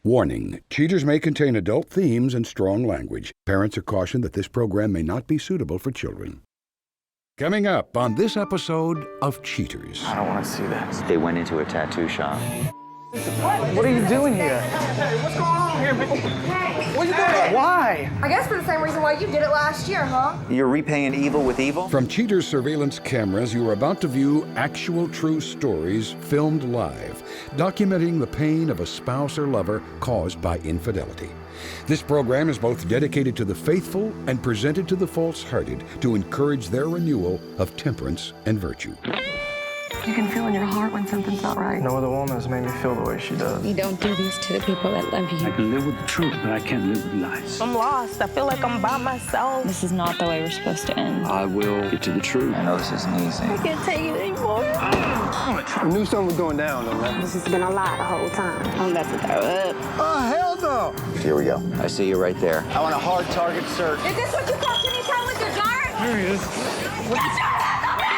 Warning, cheaters may contain adult themes and strong language. Parents are cautioned that this program may not be suitable for children. Coming up on this episode of Cheaters. I don't want to see that. They went into a tattoo shop. What are you doing here? Hey, what's going on here, man? What are you doing? Why? I guess for the same reason why you did it last year, huh? You're repaying evil with evil? From Cheaters surveillance cameras, you are about to view actual true stories filmed live, documenting the pain of a spouse or lover caused by infidelity. This program is both dedicated to the faithful and presented to the false-hearted to encourage their renewal of temperance and virtue. You can feel in your heart when something's not right. No other woman has made me feel the way she does. You don't do this to the people that love you. I can live with the truth, but I can't live with lies. I'm lost. I feel like I'm by myself. This is not the way we're supposed to end. I will get to the truth. I know this isn't easy. I can't take it anymore. I knew something was going down, though, man. This has been a lie the whole time. I'm about to throw up. Oh, hell no! Here we go. I see you right there. I want a hard target search. Is this what you call any time with your dart? There he is. Get your hands on me!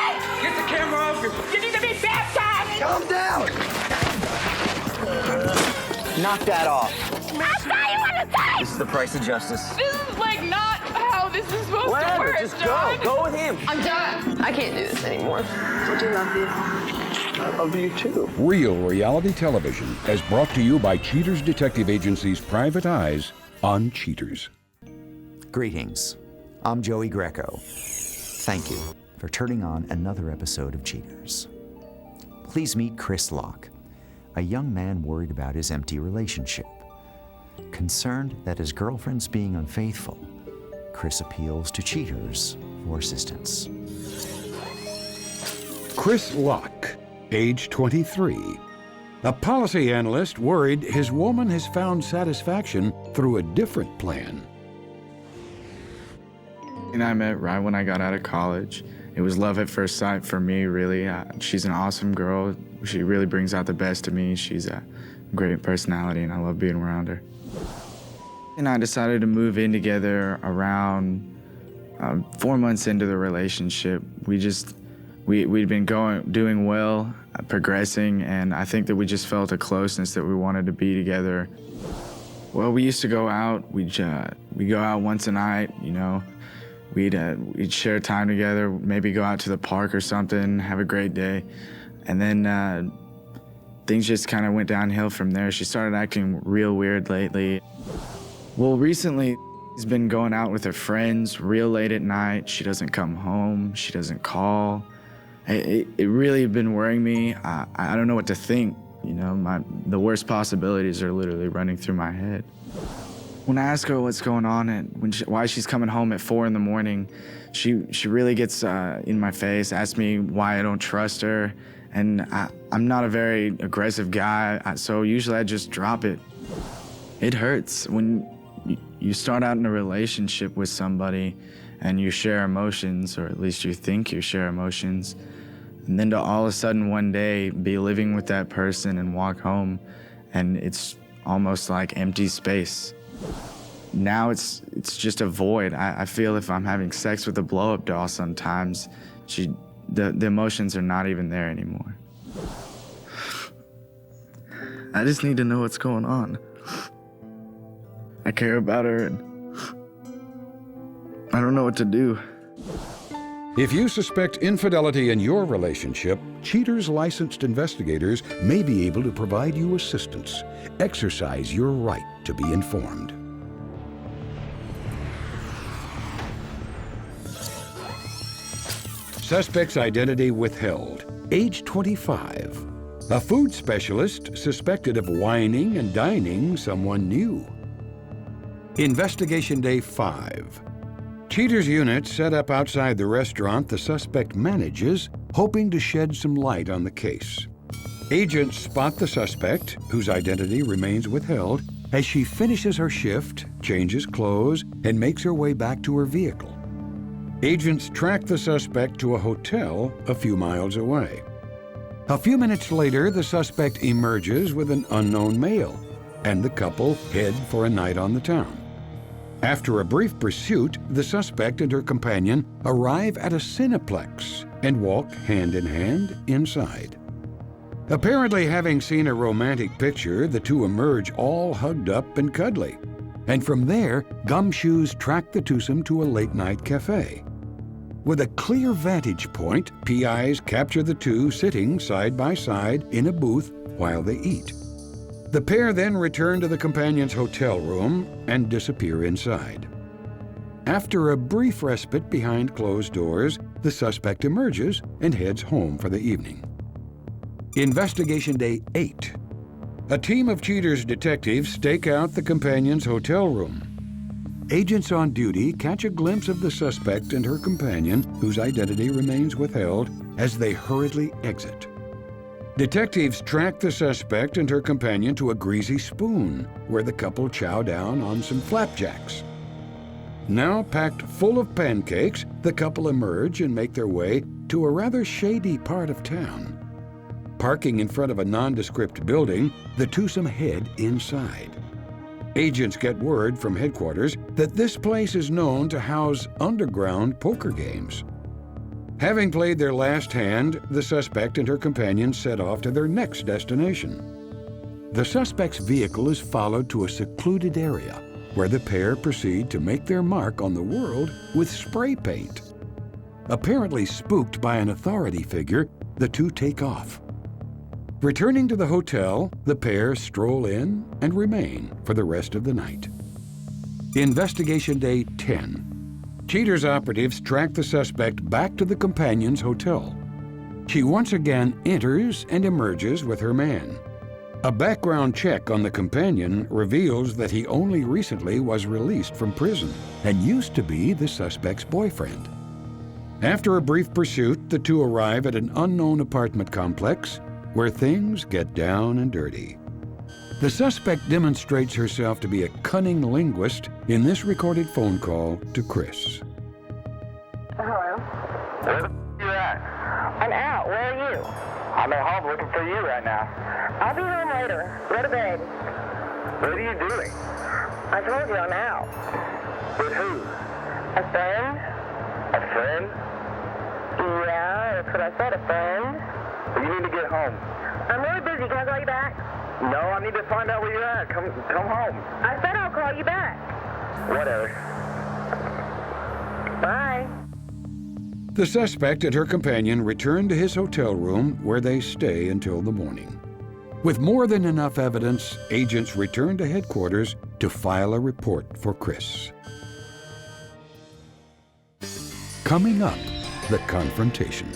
Get the camera off you. You need to be baptized! Calm down! Knock that off. I saw you on the tape! This is the price of justice. This is like not how this is supposed to Whatever, work, just John. go with him. I'm done. I can't do this anymore. I do love you. I love you, too. Real reality television is brought to you by Cheaters Detective Agency's Private Eyes on Cheaters. Greetings. I'm Joey Greco. Thank you for turning on another episode of Cheaters. Please meet Chris Locke, a young man worried about his empty relationship. Concerned that his girlfriend's being unfaithful, Chris appeals to cheaters for assistance. Chris Locke, age 23. A policy analyst worried his woman has found satisfaction through a different plan. And I met right when I got out of college. It was love at first sight for me, really. She's an awesome girl. She really brings out the best of me. She's a great personality, and I love being around her. And I decided to move in together around 4 months into the relationship. We'd been doing well, progressing, and I think that we just felt a closeness that we wanted to be together. Well, we used to go out. We'd go out once a night, you know. We'd share time together, maybe go out to the park or something, have a great day. And then things just kind of went downhill from there. She started acting real weird lately. Well, recently, she's been going out with her friends real late at night. She doesn't come home. She doesn't call. It really been worrying me. I don't know what to think. You know, the worst possibilities are literally running through my head. When I ask her what's going on and why she's coming home at 4 in the morning, she really gets in my face, asks me why I don't trust her. And I'm not a very aggressive guy, so usually I just drop it. It hurts when you start out in a relationship with somebody and you share emotions, or at least you think you share emotions, and then to all of a sudden one day be living with that person and walk home and it's almost like empty space. Now it's just a void. I feel if I'm having sex with a blow-up doll sometimes, the emotions are not even there anymore. I just need to know what's going on. I care about her and I don't know what to do. If you suspect infidelity in your relationship, Cheaters licensed investigators may be able to provide you assistance. Exercise your right to be informed. Suspect's identity withheld. Age 25. A food specialist suspected of wining and dining someone new. Investigation Day 5. Cheaters unit set up outside the restaurant the suspect manages, hoping to shed some light on the case. Agents spot the suspect, whose identity remains withheld, as she finishes her shift, changes clothes, and makes her way back to her vehicle. Agents track the suspect to a hotel a few miles away. A few minutes later, the suspect emerges with an unknown male, and the couple head for a night on the town. After a brief pursuit, the suspect and her companion arrive at a Cineplex and walk hand in hand inside. Apparently having seen a romantic picture, the two emerge all hugged up and cuddly. And from there, Gumshoes track the twosome to a late-night cafe. With a clear vantage point, PIs capture the two sitting side by side in a booth while they eat. The pair then return to the companion's hotel room and disappear inside. After a brief respite behind closed doors, the suspect emerges and heads home for the evening. Investigation Day 8. A team of Cheaters detectives stake out the companion's hotel room. Agents on duty catch a glimpse of the suspect and her companion, whose identity remains withheld, as they hurriedly exit. Detectives track the suspect and her companion to a greasy spoon, where the couple chow down on some flapjacks. Now packed full of pancakes, the couple emerge and make their way to a rather shady part of town. Parking in front of a nondescript building, the twosome head inside. Agents get word from headquarters that this place is known to house underground poker games. Having played their last hand, the suspect and her companion set off to their next destination. The suspect's vehicle is followed to a secluded area where the pair proceed to make their mark on the world with spray paint. Apparently spooked by an authority figure, the two take off. Returning to the hotel, the pair stroll in and remain for the rest of the night. Investigation Day 10. Cheaters operatives track the suspect back to the companion's hotel. She once again enters and emerges with her man. A background check on the companion reveals that he only recently was released from prison and used to be the suspect's boyfriend. After a brief pursuit, the two arrive at an unknown apartment complex where things get down and dirty. The suspect demonstrates herself to be a cunning linguist in this recorded phone call to Chris. Hello? Where the you at? I'm out. Where are you? I'm at home looking for you right now. I'll be home later. Go to bed. What are you doing? I told you I'm out. With who? A friend? A friend? Yeah, that's what I said, a friend. You need to get home. I'm really busy. Can I call you back? No, I need to find out where you're at. Come home. I said I'll call you back. Whatever. Bye. The suspect and her companion return to his hotel room where they stay until the morning. With more than enough evidence, agents return to headquarters to file a report for Chris. Coming up, the confrontation.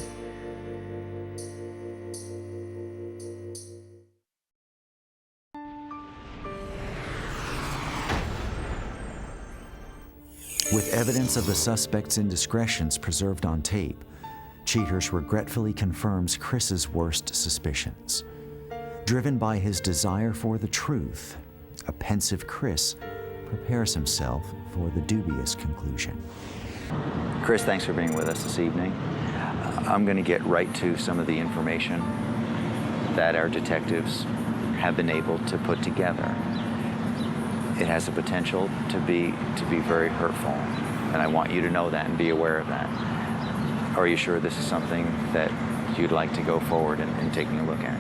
With evidence of the suspect's indiscretions preserved on tape, Cheaters regretfully confirms Chris's worst suspicions. Driven by his desire for the truth, a pensive Chris prepares himself for the dubious conclusion. Chris, thanks for being with us this evening. I'm going to get right to some of the information that our detectives have been able to put together. It has the potential to be very hurtful, and I want you to know that and be aware of that. Are you sure this is something that you'd like to go forward and taking a look at?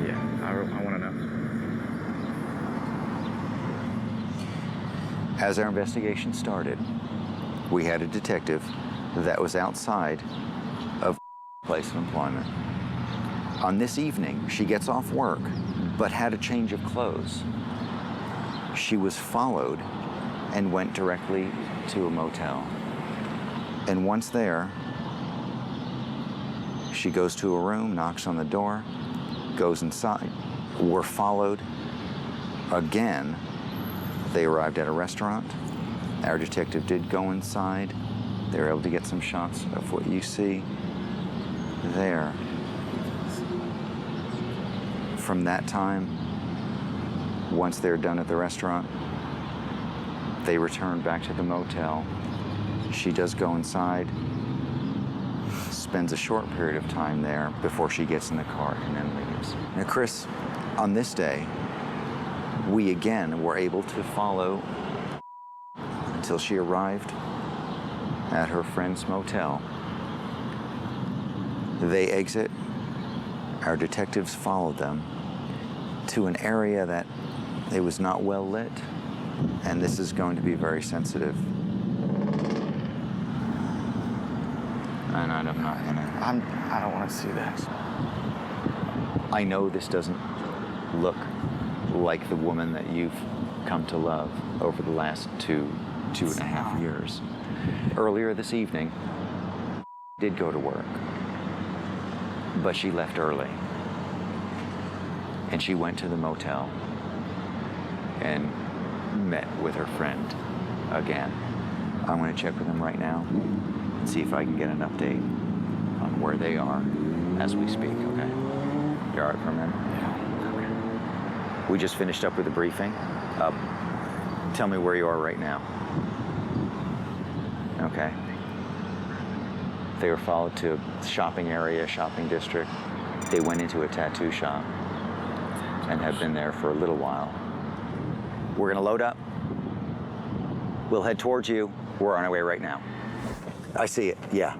Yeah, I want to know. As our investigation started, we had a detective that was outside of place of employment. On this evening, she gets off work, but had a change of clothes. She was followed and went directly to a motel. And once there, she goes to a room, knocks on the door, goes inside. Were followed again. They arrived at a restaurant. Our detective did go inside. They were able to get some shots of what you see there. From that time, once they're done at the restaurant, they return back to the motel. She does go inside, spends a short period of time there before she gets in the car and then leaves. Now, Chris, on this day, we again were able to follow until she arrived at her friend's motel. They exit our detectives followed them to an area that it was not well lit, and this is going to be very sensitive. And I'm not gonna... I don't want to see this. I know this doesn't look like the woman that you've come to love over the last two and a half years. Earlier this evening, did go to work, but she left early. And she went to the motel and met with her friend again. I'm going to check with them right now and see if I can get an update on where they are as we speak, okay? You all right for a minute? Yeah. Okay. We just finished up with the briefing. Tell me where you are right now. Okay. They were followed to a shopping area, shopping district. They went into a tattoo shop and have been there for a little while. We're gonna load up. We'll head towards you. We're on our way right now. I see it, yeah.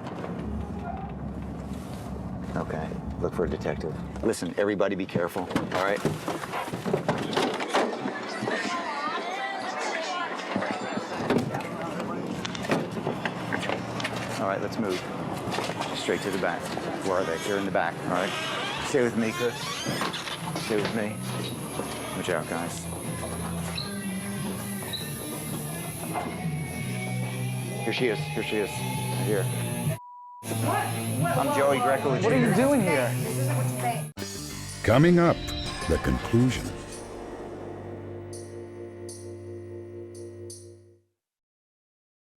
Okay, look for a detective. Listen, everybody be careful, all right? All right, let's move. Straight to the back. Where are they? They're in the back, all right? Stay with me, Chris. Stay with me. Watch out, guys. Here she is. Here she is. Right here. I'm Joey Greco. What are you doing here? Coming up, the conclusion.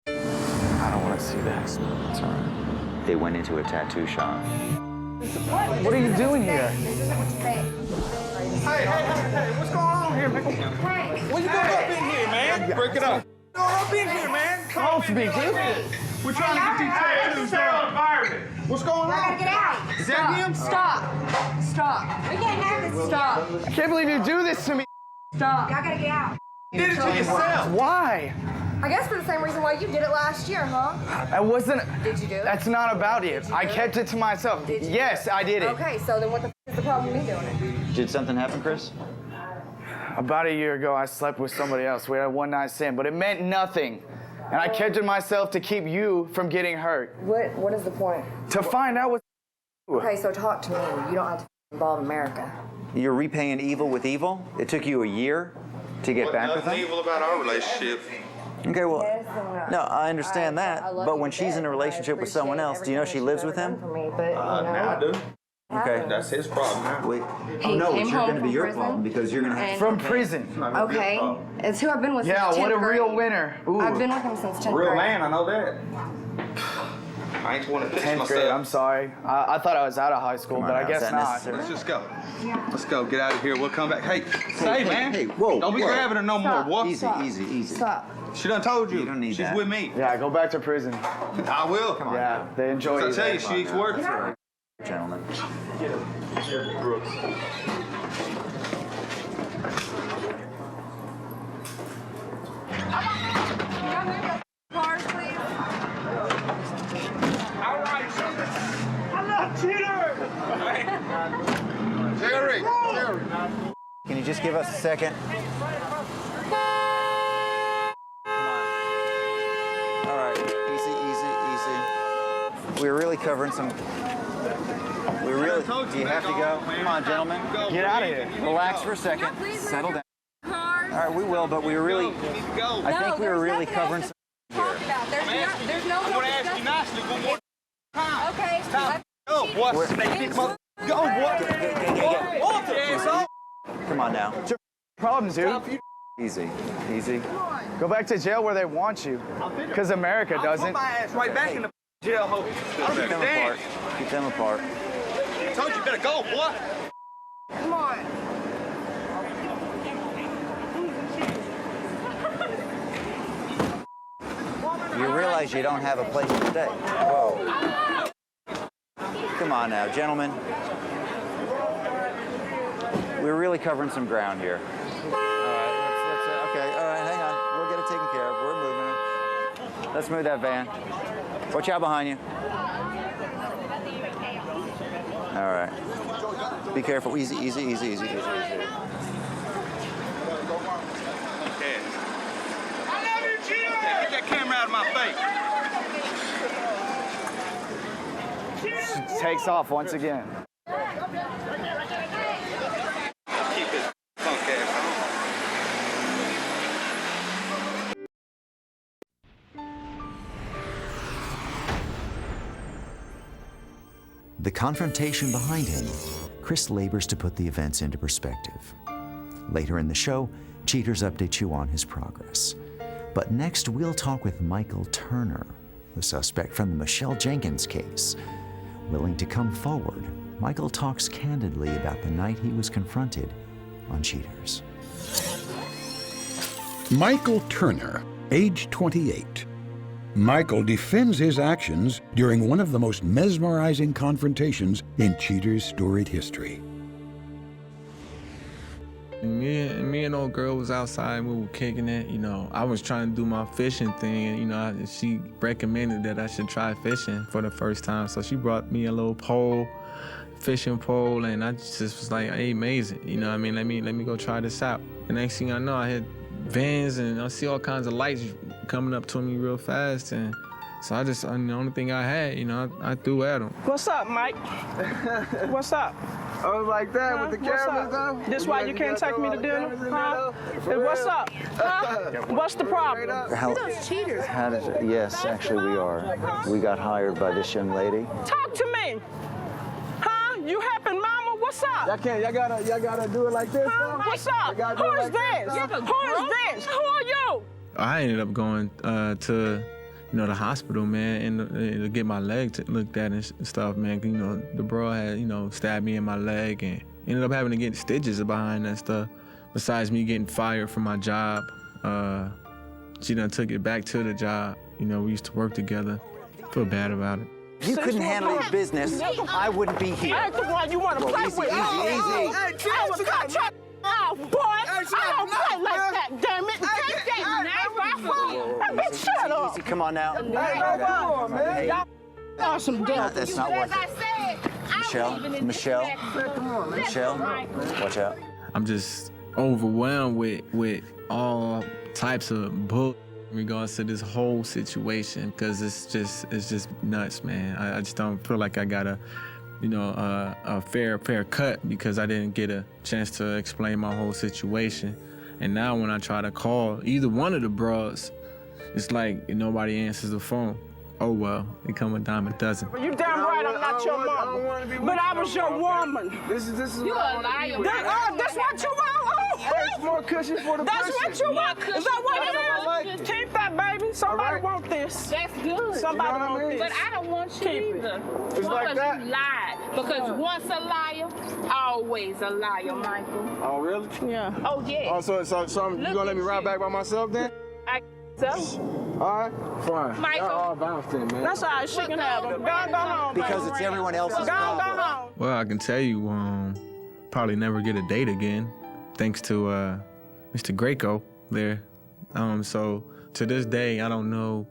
I don't want to see this. It's all right. They went into a tattoo shop. What are you doing here? Hey, what's going on here, man? What you doing up in here, man? Break it up. Going up in here, man? Come on, speak. We're trying to get these tattoos done. What's going on? I gotta get out. Is that him? Stop. We can't have this. Stop. I can't believe you do this to me. Stop. Y'all gotta get out. You did it to yourself. Why? I guess for the same reason why you did it last year, huh? I wasn't. Did you do it? That's not about it. I kept it to myself. Did you Yes, I did it. Okay, so then what the is the problem with me doing it? Did something happen, Chris? About a year ago, I slept with somebody else. We had a one-night stand, but it meant nothing. And I kept it to myself to keep you from getting hurt. What is the point? To find out what. Okay, so talk to me. You don't have to involve America. You're repaying evil with evil? It took you a year to get back with Nothing him? evil about our relationship. Okay, well, no, I understand that, but when she's in a relationship with someone else, do you know she lives with him? Now I do. Okay. That's his problem now. Wait. He no, came it's home going to be from your prison, problem because you're going to have From prison. Okay, it's who I've been with Yeah, since 10th what a real grade. winner. Ooh. I've been with him since 10th Real grade. man, I know that. I ain't want to pitch 10th grade, I'm myself. sorry. I thought I was out of high school, Come on but I now, is guess that not. necessary? Let's just go. Let's go. Get out of here. We'll come back. Hey, stay, man. Hey, whoa. Don't be whoa. grabbing her no more, boy. Easy. Stop. She done told you. You don't need She's that. with me. Yeah, go back to prison. I will. Come on. Yeah, they enjoy I you. tell there. you, she eats work. Gentlemen. Brooks. Cars, please. All right, I'm not cheater. Jerry. Can you just give us a second? All right, easy. We're really covering some... Do you have to go? Come on, gentlemen. Get out of here. Relax for a second. Settle down. All right, we will, but we were really... I think we were really covering some... Talk about. There's no. I'm going to ask you nicely one more time. Okay. Go, boy. Snake mother. Go, boy. Come on now. Problems, dude. Easy. Go back to jail where they want you. Because America I'll doesn't. put my ass right back in the jail hole. I don't give a damn. Keep them apart. I told you better go, boy. Come on. You realize you don't have a place to stay. Whoa. Come on now, gentlemen. We're really covering some ground here. All right, okay, all right, hang on. We'll get it taken care of. We're moving it. Let's move that van. Watch out behind you. All right. Be careful. Easy, easy, easy, easy, easy, easy. Get that camera out of my face. She takes off once again. Keep his punk ass The confrontation behind him, Chris labors to put the events into perspective. Later in the show, Cheaters updates you on his progress. But next, we'll talk with Michael Turner, the suspect from the Michelle Jenkins case. Willing to come forward, Michael talks candidly about the night he was confronted on Cheaters. Michael Turner, age 28. Michael defends his actions during one of the most mesmerizing confrontations in Cheaters' storied history. Me and old girl was outside, we were kicking it, you know. I was trying to do my fishing thing, and, you know, she recommended that I should try fishing for the first time. So she brought me a little pole, fishing pole, and I just was like, hey, amazing, you know what I mean? Let me go try this out. The next thing I know, I had vans, and I see all kinds of lights coming up to me real fast, and so I just, the only thing I had, you know, I threw at him. What's up, Mike? What's up? I was like that with the cameras though. This why you can't take me to dinner? Huh? Hey, what's up? Huh? What's the problem? Cheaters. How did it? Yes, actually we are. We got hired by this young lady. Talk to me. Huh? You helping mama? What's up? Y'all gotta do it like this. Huh? What's up? Who is this? Who is this? Who are you? I ended up going to, you know, the hospital, man, and to get my leg looked at and stuff, man. You know, the bro had, you know, stabbed me in my leg and ended up having to get stitches behind that stuff. Besides me getting fired from my job, she done took it back to the job. You know, we used to work together. Feel bad about it. If you couldn't handle your business, I wouldn't be here. I ain't the one you want to play with. Easy. I was cut your out, boy. I don't play like that, damn it. Take that knife. Shut up. Easy, come on now. Hey, y'all awesome devils. That's not what. Michelle, watch out. I'm just overwhelmed with all types of bull in regards to this whole situation, because it's just nuts, man. I just don't feel like I got a fair cut, because I didn't get a chance to explain my whole situation. And now when I try to call either one of the bros, it's like nobody answers the phone. Oh well, they come a dime a dozen. You damn right I'm not your mama, but I was your woman. This is You a liar. That's what you want? It's more cushion for the That's what you want? Is that what it is? Like Keep that, baby. Somebody want this. That's good. Somebody want this. But I don't want you Keep either. It's because like that. you lied. Because once a liar, always a liar, Michael. Oh really? Yeah. Oh yeah. Oh, so you gonna let me ride back by myself then? So? All right, fine. Michael. Y'all all bounced in, man. That's all right. She can have them. Go home. Because it's everyone else's Go problem. home. Well, I can tell you, probably never get a date again, thanks to Mr. Greco there. So to this day, I don't know,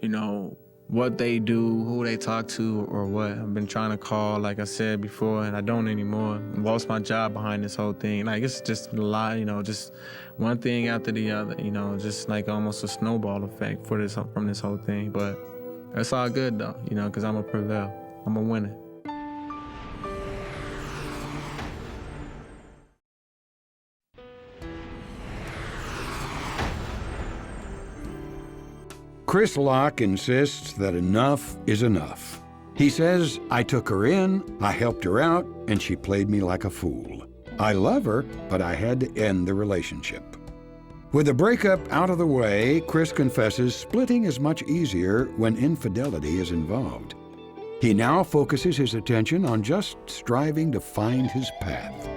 you know, what they do, who they talk to, or what. I've been trying to call, like I said before, and I don't anymore. I lost my job behind this whole thing. Like, it's just a lot, you know, just one thing after the other, you know, just like almost a snowball effect from this whole thing. But it's all good, though, you know, because I'm a prevail. I'm a winner. Chris Locke insists that enough is enough. He says, I took her in, I helped her out, and she played me like a fool. I love her, but I had to end the relationship. With the breakup out of the way, Chris confesses splitting is much easier when infidelity is involved. He now focuses his attention on just striving to find his path.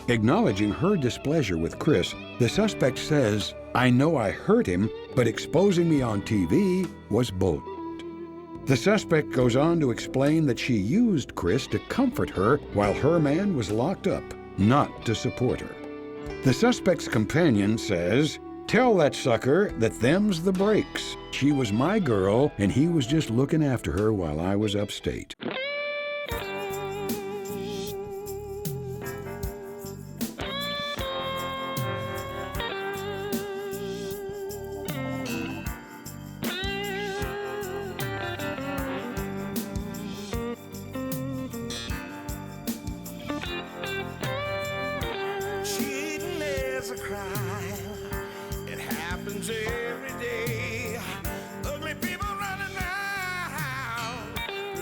Acknowledging her displeasure with Chris, the suspect says, I know I hurt him, but exposing me on TV was bold. The suspect goes on to explain that she used Chris to comfort her while her man was locked up, not to support her. The suspect's companion says, tell that sucker that them's the breaks. She was my girl, and he was just looking after her while I was upstate.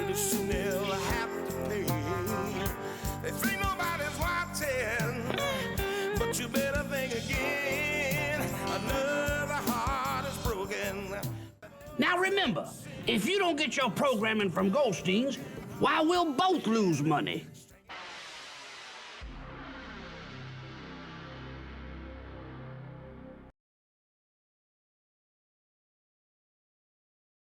pretty soon they'll have to pay. They think nobody's watching, but you better think again. Another heart is broken. Now remember, if you don't get your programming from Goldstein's, why, we'll both lose money.